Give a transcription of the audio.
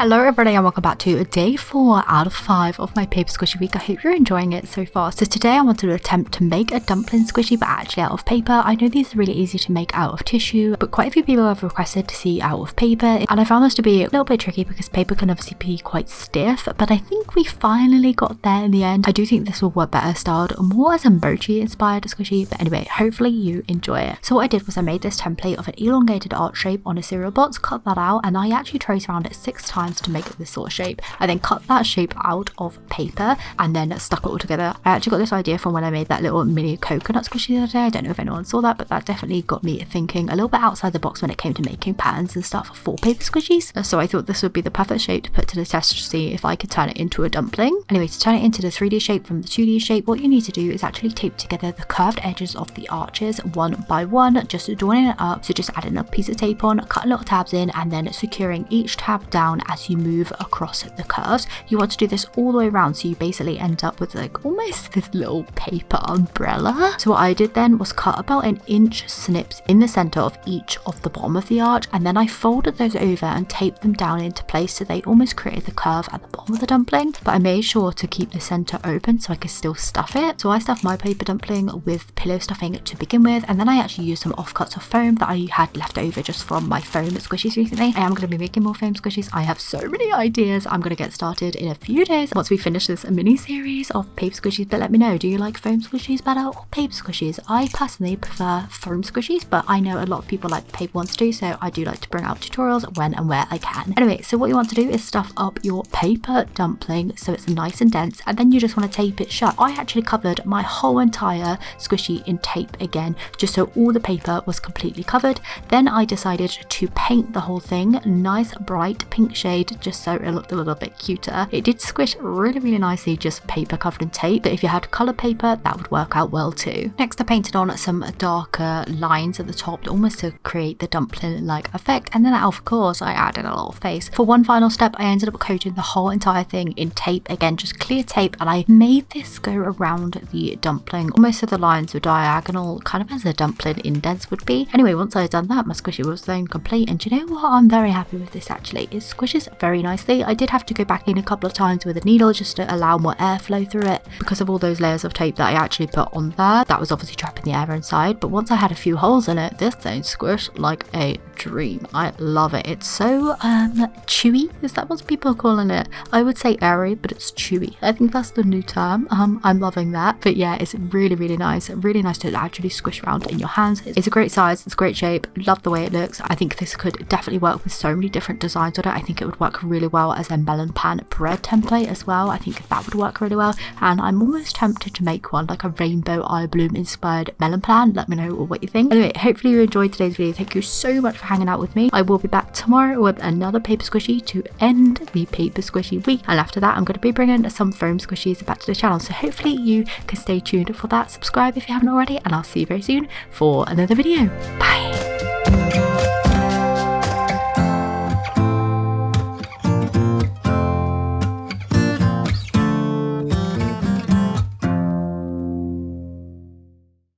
Hello everybody and welcome back to day 4 out of 5 of my paper squishy week. I hope you're enjoying it so far. So today I wanted to attempt to make a dumpling squishy, but actually out of paper. I know these are really easy to make out of tissue, but quite a few people have requested to see out of paper, and I found this to be a little bit tricky because paper can obviously be quite stiff, but I think we finally got there in the end. I do think this will work better styled more as a mochi inspired squishy, but anyway, hopefully you enjoy it. So what I did was I made this template of an elongated arch shape on a cereal box, cut that out, and I actually traced around it 6 times to make it this sort of shape. I then cut that shape out of paper and then stuck it all together. I actually got this idea from when I made that little mini coconut squishy the other day. I don't know if anyone saw that, but that definitely got me thinking a little bit outside the box when it came to making patterns and stuff for paper squishies. So I thought this would be the perfect shape to put to the test to see if I could turn it into a dumpling. Anyway, to turn it into the 3D shape from the 2D shape, what you need to do is actually tape together the curved edges of the arches one by one, just joining it up. So just adding a piece of tape on, cutting little tabs in, and then securing each tab down as you move across the curves. You want to do this all the way around, so you basically end up with like almost this little paper umbrella. So what I did then was cut about an inch snips in the center of each of the bottom of the arch, and then I folded those over and taped them down into place so they almost created the curve at the bottom of the dumpling, but I made sure to keep the center open so I could still stuff it. So I stuffed my paper dumpling with pillow stuffing to begin with, and then I actually used some offcuts of foam that I had left over just from my foam squishies recently. I am going to be making more foam squishies. I have so many ideas. I'm going to get started in a few days once we finish this mini series of paper squishies, but let me know, do you like foam squishies better or paper squishies? I personally prefer foam squishies, but I know a lot of people like paper ones too, so I do like to bring out tutorials when and where I can. Anyway, so what you want to do is stuff up your paper dumpling so it's nice and dense, and then you just want to tape it shut. I actually covered my whole entire squishy in tape again, just so all the paper was completely covered. Then I decided to paint the whole thing nice bright pink shade just so it looked a little bit cuter. It did squish really nicely, just paper covered in tape, but if you had colour paper that would work out well too. Next I painted on some darker lines at the top almost to create the dumpling like effect, and then of course I added a little face. For one final step I ended up coating the whole entire thing in tape, again just clear tape, and I made this go around the dumpling almost so the lines were diagonal, kind of as a dumpling indents would be. Anyway, once I had done that, my squishy was then complete, and do you know what, I'm very happy with this actually. It squishes very nicely. I did have to go back in a couple of times with a needle just to allow more airflow through it because of all those layers of tape that I actually put on there. That was obviously trapping the air inside, but once I had a few holes in it, this thing squished like a dream. I love it. It's so chewy, is that what people are calling it? I would say airy, but it's chewy. I think that's the new term. I'm loving that. But yeah, it's really nice to actually squish around in your hands. It's a great size, it's a great shape, love the way it looks. I think this could definitely work with so many different designs on it. I think it would work really well as a melon pan bread template as well. I think that would work really well, and I'm almost tempted to make one like a rainbow eye bloom inspired melon pan. Let me know what you think. Anyway, hopefully you enjoyed today's video. Thank you so much for hanging out with me. I will be back tomorrow with another paper squishy to end the paper squishy week, and after that I'm going to be bringing some foam squishies back to the channel, so hopefully you can stay tuned for that. Subscribe if you haven't already, and I'll see you very soon for another video. Bye.